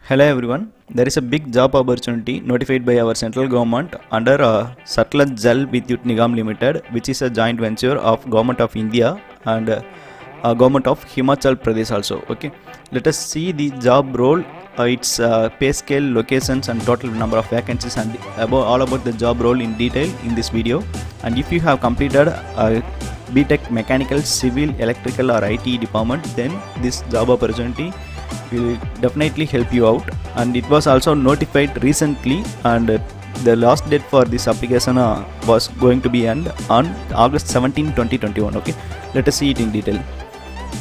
Hello everyone. There is a big job opportunity notified by our central government under Satluj Jal Vidyut Nigam Limited, which is a joint venture of Government of India and Government of Himachal Pradesh also. Okay, let us see the job role, its pay scale, locations, and total number of vacancies, and all about the job role in detail in this video. And if you have completed BTech Mechanical, Civil, Electrical, or IT department, then this job opportunity will definitely help you out. And it was also notified recently, and the last date for this application was going to be end on August 17, 2021. Okay, let us see it in detail.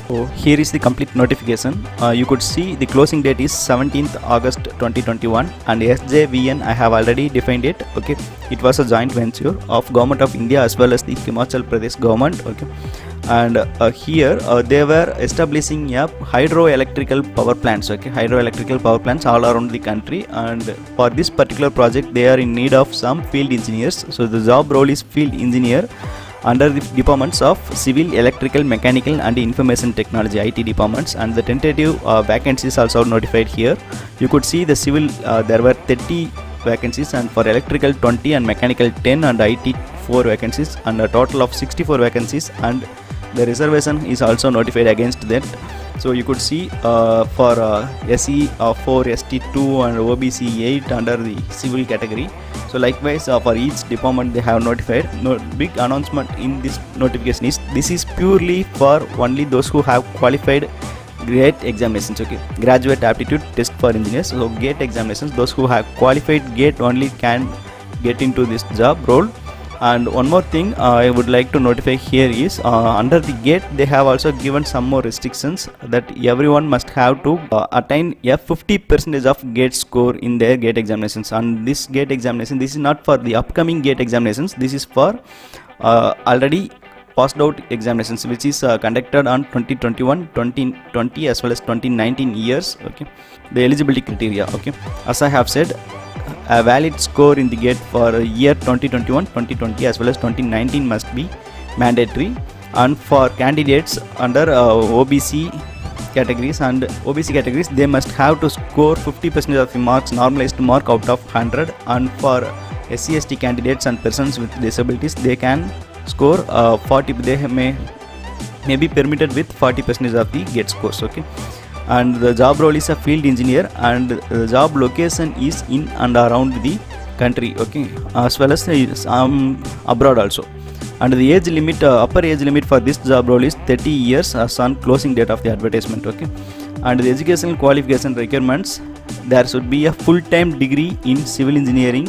So here is the complete notification. You could see the closing date is 17th August 2021, and SJVN I have already defined it. Okay, it was a joint venture of Government of India as well as the Himachal Pradesh government. Okay, and here they were establishing a hydroelectrical power plants. Okay, hydroelectrical power plants all around the country, and for this particular project they are in need of some field engineers. So the job role is field engineer under the departments of Civil, Electrical, Mechanical, and Information Technology IT departments, and the tentative vacancies also notified here. You could see the civil there were 30 vacancies, and for electrical 20, and mechanical 10, and IT 4 vacancies, and a total of 64 vacancies, and the reservation is also notified against that. So you could see for SE 4, ST 2, and OBC 8 under the civil category. So likewise for each department they have notified. No big announcement in this notification is this is purely for only those who have qualified GATE examinations. Okay, graduate aptitude test for engineers. So GATE examinations, those who have qualified GATE only can get into this job role. And one more thing I would like to notify here is under the GATE they have also given some more restrictions that everyone must have to attain a 50% of GATE score in their GATE examinations. And this GATE examination, this is not for the upcoming GATE examinations, this is for already passed out examinations, which is conducted on 2021, 2020 as well as 2019 years. Okay, the eligibility criteria. Okay, as I have said, a valid score in the GATE for year 2021, 2020 as well as 2019 must be mandatory. And for candidates under OBC categories they must have to score 50% of the marks, normalized mark out of 100. And for SC/ST candidates and persons with disabilities, they can score 40, they may be permitted with 40% of the GATE scores. Okay, and the job role is a field engineer, and the job location is in and around the country. Okay, as well as abroad also. And the age limit, upper age limit for this job role is 30 years as on closing date of the advertisement. Okay, and the educational qualification requirements, there should be a full-time degree in civil engineering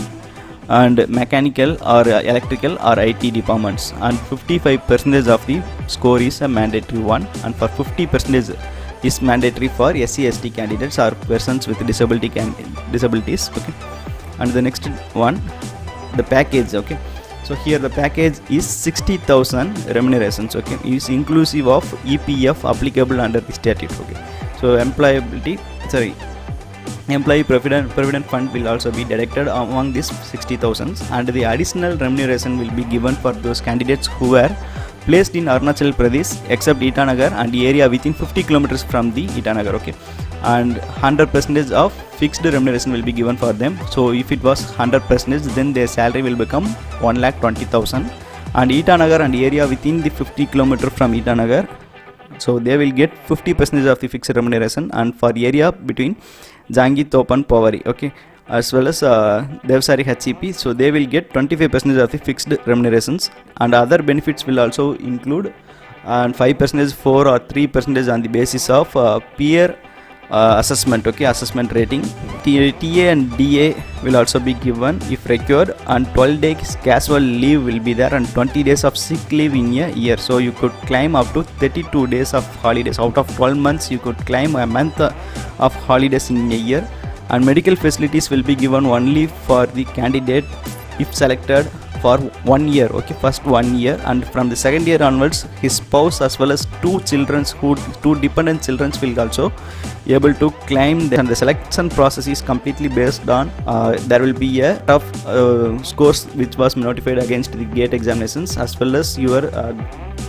and mechanical or electrical or IT departments, and 55% of the score is a mandatory one, and for 50% is mandatory for SC/ST candidates or persons with disabilities. Okay, and the next one, the package. Okay, so here the package is 60,000 remunerations. Okay, is inclusive of EPF applicable under the statute. Okay, so employee provident fund will also be deducted among this 60,000, and the additional remuneration will be given for those candidates who were placed in Arunachal Pradesh except Itanagar and the area within 50 kilometers from the Itanagar. Okay, and 100% of fixed remuneration will be given for them. So if it was 100%, then their salary will become 1,20,000. And Itanagar and the area within the 50 kilometer from Itanagar, so they will get 50% of the fixed remuneration. And for area between Jangi, Top and Povari, okay, as well as Devsari HCP, so they will get 25% of the fixed remunerations, and other benefits will also include and 5%, 4 or 3% on the basis of peer assessment. Okay, assessment rating. TA and DA will also be given if required, and 12 days casual leave will be there, and 20 days of sick leave in a year. So you could claim up to 32 days of holidays. Out of 12 months you could claim a month of holidays in a year. And medical facilities will be given only for the candidate if selected for 1 year. Okay, first 1 year, and from the second year onwards his spouse as well as two dependent children will also able to claim them. And the selection process is completely based on there will be a tough scores which was notified against the GATE examinations as well as your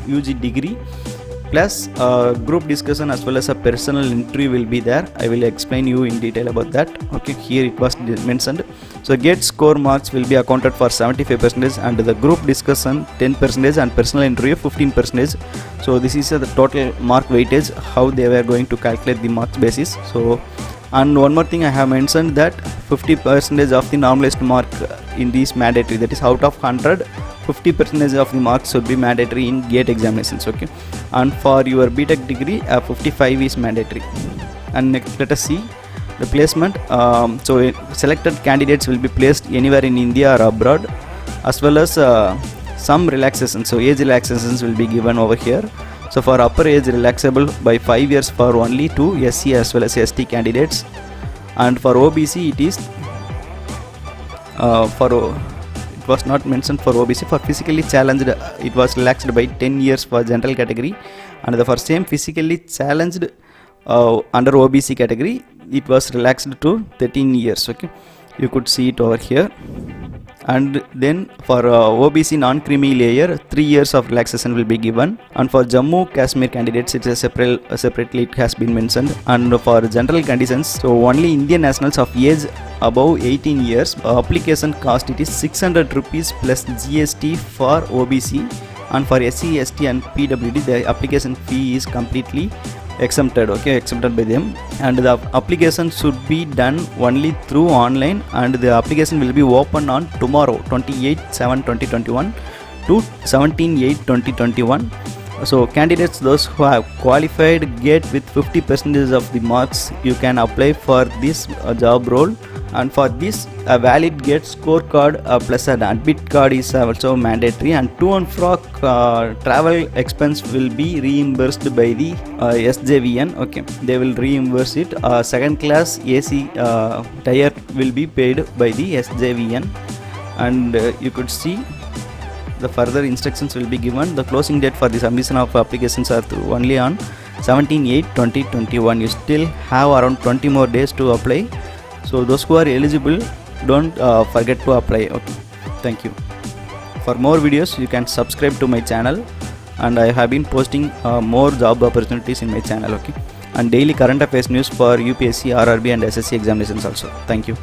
UG degree, plus group discussion as well as a personal interview will be there. I will explain you in detail about that. Okay, here it was mentioned. So gate score marks will be accounted for 75% and the group discussion 10% and personal interview 15%. So this is the total mark weightage, how they were going to calculate the marks basis. So and one more thing I have mentioned that 50% of the normalized mark in these mandatory, that is out of 100, 50% of the marks should be mandatory in gate examinations. Okay, and for your BTech degree 55 is mandatory. And next let us see the placement. So selected candidates will be placed anywhere in India or abroad, as well as some relaxations, so age relaxations will be given over here. So for upper age relaxable by 5 years for only to SC as well as ST candidates, and for OBC it is it was not mentioned for OBC. For physically challenged it was relaxed by 10 years for general category, and for same physically challenged under OBC category it was relaxed to 13 years. Okay, you could see it over here. And then for OBC non-creamy layer 3 years of relaxation will be given, and for Jammu Kashmir candidates it is separately it has been mentioned. And for general conditions, so only Indian nationals of age above 18 years, application cost it is 600 rupees plus GST for OBC, and for SC, ST and PWD the application fee is completely exempted. Okay, exempted by them, and the application should be done only through online, and the application will be open on tomorrow 28/7/2021 to 17/8/2021. So candidates those who have qualified gate with 50% of the marks, you can apply for this job role. And for this a valid gate scorecard plus an admit card is also mandatory, and to and fro travel expense will be reimbursed by the SJVN. Okay, they will reimburse it. Second class AC tier will be paid by the SJVN. And you could see the further instructions will be given. The closing date for the submission of applications are only on 17/8/2021. you still have around 20 more days to apply. So those who are eligible, don't forget to apply. Okay, thank you. For more videos you can subscribe to my channel, and I have been posting more job opportunities in my channel. Okay, and daily current affairs news for UPSC, RRB and SSC examinations also. Thank you.